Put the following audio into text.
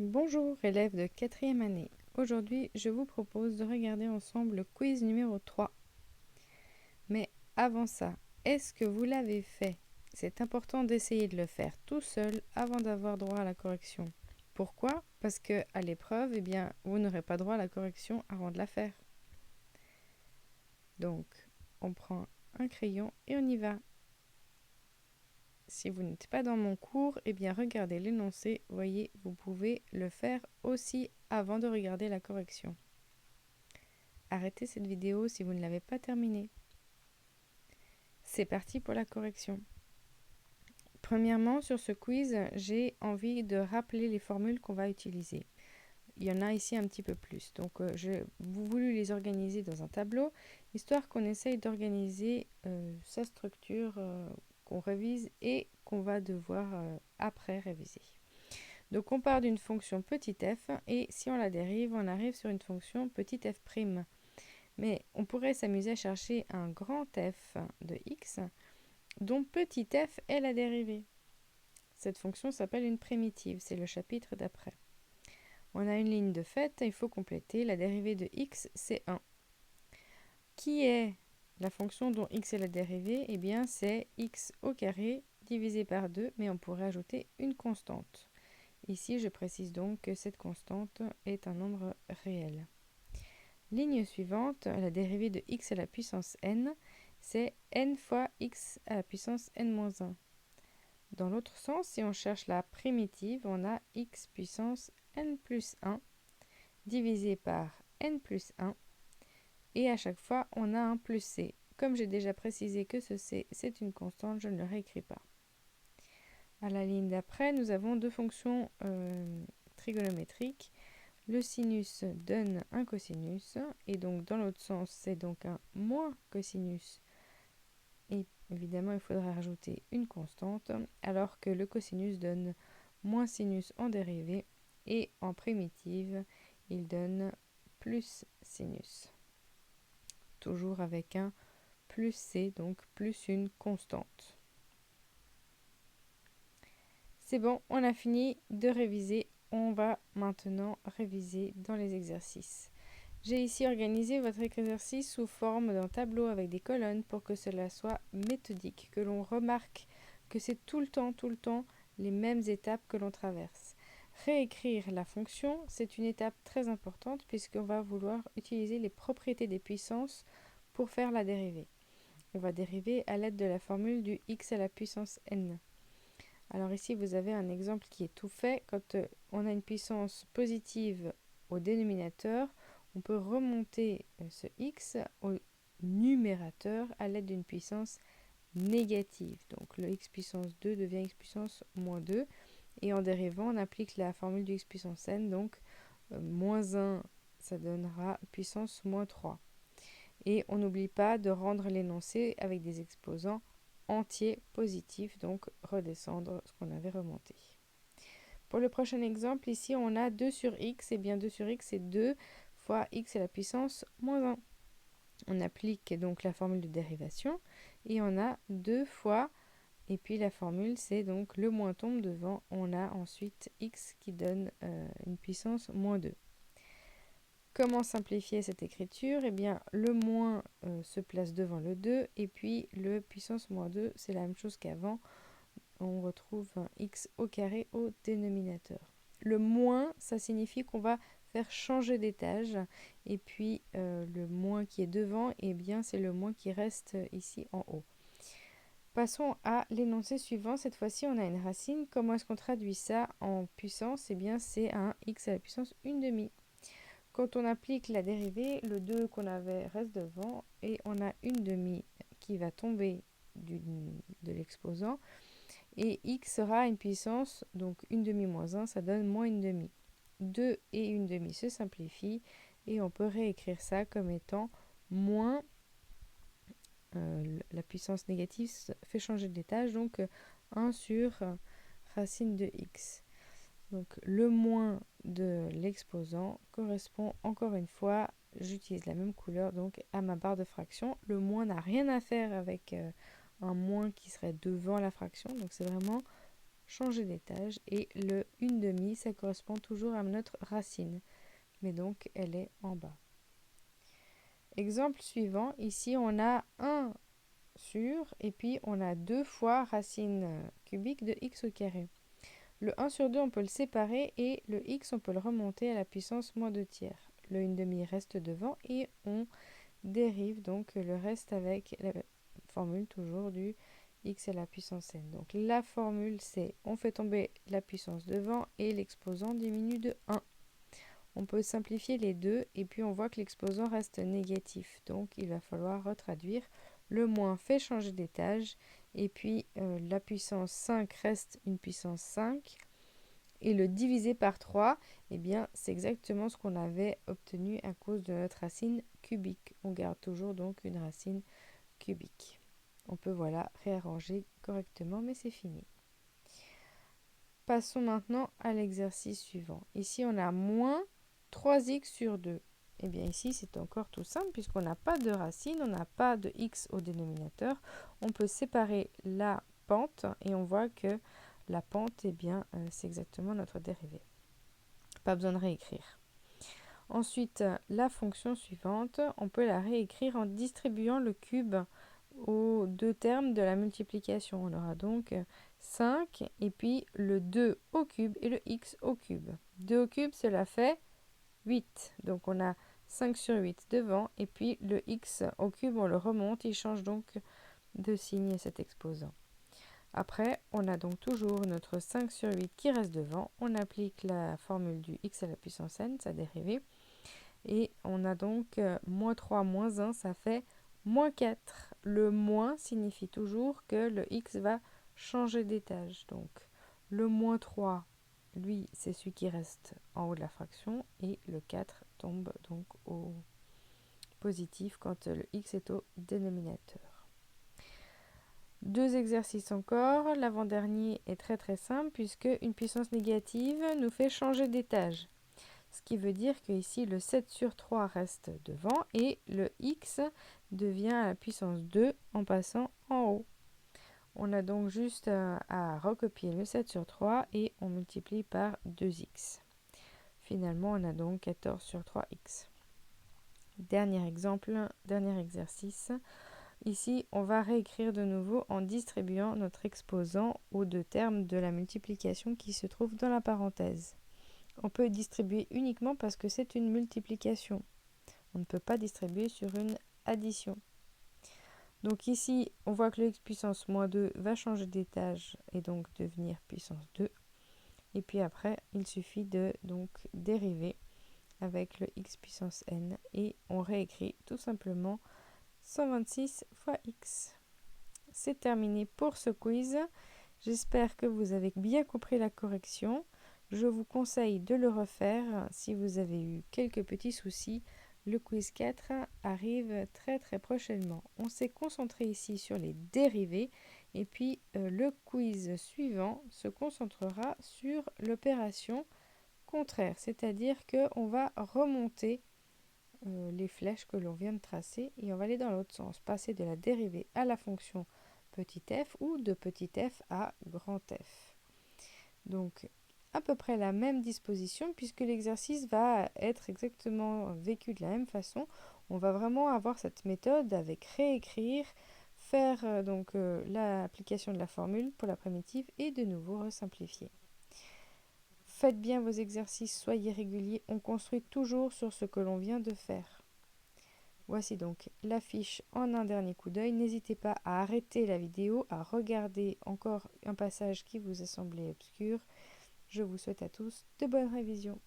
Bonjour élèves de 4e année. Aujourd'hui, je vous propose de regarder ensemble le quiz numéro 3. Mais avant ça, est-ce que vous l'avez fait? C'est important d'essayer de le faire tout seul avant d'avoir droit à la correction. Pourquoi? Parce que à l'épreuve, vous n'aurez pas droit à la correction avant de la faire. Donc, on prend un crayon et on y va. Si vous n'êtes pas dans mon cours, regardez l'énoncé. Voyez, vous pouvez le faire aussi avant de regarder la correction. Arrêtez cette vidéo si vous ne l'avez pas terminée. C'est parti pour la correction. Premièrement, sur ce quiz, j'ai envie de rappeler les formules qu'on va utiliser. Il y en a ici un petit peu plus. Donc, j'ai voulu les organiser dans un tableau, histoire qu'on essaye d'organiser sa structure qu'on révise et qu'on va devoir après réviser. Donc, on part d'une fonction petit f et si on la dérive, on arrive sur une fonction petit f'. Mais on pourrait s'amuser à chercher un grand f de x dont petit f est la dérivée. Cette fonction s'appelle une primitive, c'est le chapitre d'après. On a une ligne de fait, il faut compléter. La dérivée de x, c'est 1. Qui est la fonction dont x est la dérivée? C'est x au carré divisé par 2, mais on pourrait ajouter une constante. Ici, je précise donc que cette constante est un nombre réel. Ligne suivante, la dérivée de x à la puissance n, c'est n fois x à la puissance n-1. Dans l'autre sens, si on cherche la primitive, on a x puissance n plus 1 divisé par n plus 1. Et à chaque fois, on a un plus c. Comme j'ai déjà précisé que ce c, c'est une constante, je ne le réécris pas. À la ligne d'après, nous avons deux fonctions trigonométriques. Le sinus donne un cosinus, et donc dans l'autre sens, c'est donc un moins cosinus. Et évidemment, il faudra rajouter une constante, alors que le cosinus donne moins sinus en dérivée, et en primitive, il donne plus sinus. Toujours avec un plus c, donc plus une constante. C'est bon, on a fini de réviser. On va maintenant réviser dans les exercices. J'ai ici organisé votre exercice sous forme d'un tableau avec des colonnes pour que cela soit méthodique, que l'on remarque que c'est tout le temps les mêmes étapes que l'on traverse. Réécrire la fonction, c'est une étape très importante puisqu'on va vouloir utiliser les propriétés des puissances pour faire la dérivée. On va dériver à l'aide de la formule du x à la puissance n. Alors ici, vous avez un exemple qui est tout fait. Quand on a une puissance positive au dénominateur, on peut remonter ce x au numérateur à l'aide d'une puissance négative. Donc le x puissance 2 devient x puissance moins 2. Et en dérivant, on applique la formule du x puissance n. Donc moins 1, ça donnera puissance moins 3. Et on n'oublie pas de rendre l'énoncé avec des exposants entiers positifs, donc redescendre ce qu'on avait remonté. Pour le prochain exemple, ici on a 2 sur x, et bien 2 sur x c'est 2 fois x à la puissance moins 1. On applique donc la formule de dérivation, et on a 2 fois, et puis la formule c'est donc le moins tombe devant, on a ensuite x qui donne une puissance moins 2. Comment simplifier cette écriture? Le moins se place devant le 2, et puis le puissance moins 2, c'est la même chose qu'avant. On retrouve un x au carré au dénominateur. Le moins, ça signifie qu'on va faire changer d'étage, et puis le moins qui est devant, c'est le moins qui reste ici en haut. Passons à l'énoncé suivant. Cette fois-ci, on a une racine. Comment est-ce qu'on traduit ça en puissance? C'est un x à la puissance 1/2. Quand on applique la dérivée, le 2 qu'on avait reste devant et on a 1/2 qui va tomber de l'exposant. Et x sera une puissance, donc 1/2 moins 1, ça donne moins 1/2. 2 et 1/2 se simplifient et on peut réécrire ça comme étant moins, la puissance négative fait changer d'étage, donc 1 sur racine de x. Donc le moins de l'exposant correspond encore une fois, j'utilise la même couleur, donc à ma barre de fraction. Le moins n'a rien à faire avec un moins qui serait devant la fraction, donc c'est vraiment changer d'étage. Et le 1/2, ça correspond toujours à notre racine, mais donc elle est en bas. Exemple suivant, ici on a 1 sur, et puis on a 2 fois racine cubique de x au carré. Le 1 sur 2, on peut le séparer, et le x, on peut le remonter à la puissance moins 2 tiers. Le 1/2 reste devant, et on dérive donc le reste avec la formule toujours du x à la puissance n. Donc la formule, c'est on fait tomber la puissance devant et l'exposant diminue de 1. On peut simplifier les deux, et puis on voit que l'exposant reste négatif. Donc il va falloir retraduire. Le moins fait changer d'étage, et puis la puissance 5 reste une puissance 5. Et le divisé par 3, eh bien, c'est exactement ce qu'on avait obtenu à cause de notre racine cubique. On garde toujours donc une racine cubique. On peut réarranger correctement, mais c'est fini. Passons maintenant à l'exercice suivant. Ici, on a moins 3x sur 2. Eh bien ici, c'est encore tout simple puisqu'on n'a pas de racine, on n'a pas de x au dénominateur. On peut séparer la pente et on voit que la pente, eh bien, c'est exactement notre dérivée. Pas besoin de réécrire. Ensuite, la fonction suivante, on peut la réécrire en distribuant le cube aux deux termes de la multiplication. On aura donc 5 et puis le 2 au cube et le x au cube. 2 au cube, cela fait 8. Donc on a 5 sur 8 devant, et puis le x au cube, on le remonte, il change donc de signe cet exposant. Après, on a donc toujours notre 5 sur 8 qui reste devant. On applique la formule du x à la puissance n, sa dérivée. Et on a donc moins 3 moins 1, ça fait moins 4. Le moins signifie toujours que le x va changer d'étage. Donc le moins 3, lui, c'est celui qui reste en haut de la fraction. Et le 4 tombe donc au positif quand le x est au dénominateur. Deux exercices encore. L'avant-dernier est très très simple puisque une puissance négative nous fait changer d'étage. Ce qui veut dire que ici le 7 sur 3 reste devant et le x devient à la puissance 2 en passant en haut. On a donc juste à recopier le 7 sur 3 et on multiplie par 2x. Finalement, on a donc 14 sur 3x. Dernier exemple, dernier exercice. Ici, on va réécrire de nouveau en distribuant notre exposant aux deux termes de la multiplication qui se trouvent dans la parenthèse. On peut distribuer uniquement parce que c'est une multiplication. On ne peut pas distribuer sur une addition. Donc ici, on voit que le x puissance moins 2 va changer d'étage et donc devenir puissance 2. Et puis après, il suffit de donc dériver avec le x puissance n et on réécrit tout simplement 126 fois x. C'est terminé pour ce quiz. J'espère que vous avez bien compris la correction. Je vous conseille de le refaire si vous avez eu quelques petits soucis. Le quiz 4 arrive très très prochainement. On s'est concentré ici sur les dérivés et puis le quiz suivant se concentrera sur l'opération contraire, c'est-à-dire qu'on va remonter les flèches que l'on vient de tracer et on va aller dans l'autre sens, passer de la dérivée à la fonction petit f ou de petit f à grand F. Donc à peu près la même disposition puisque l'exercice va être exactement vécu de la même façon. On va vraiment avoir cette méthode avec réécrire, faire l'application de la formule pour la primitive et de nouveau resimplifier. Faites bien vos exercices, soyez réguliers, on construit toujours sur ce que l'on vient de faire. Voici donc la fiche en un dernier coup d'œil. N'hésitez pas à arrêter la vidéo, à regarder encore un passage qui vous a semblé obscur. Je vous souhaite à tous de bonnes révisions.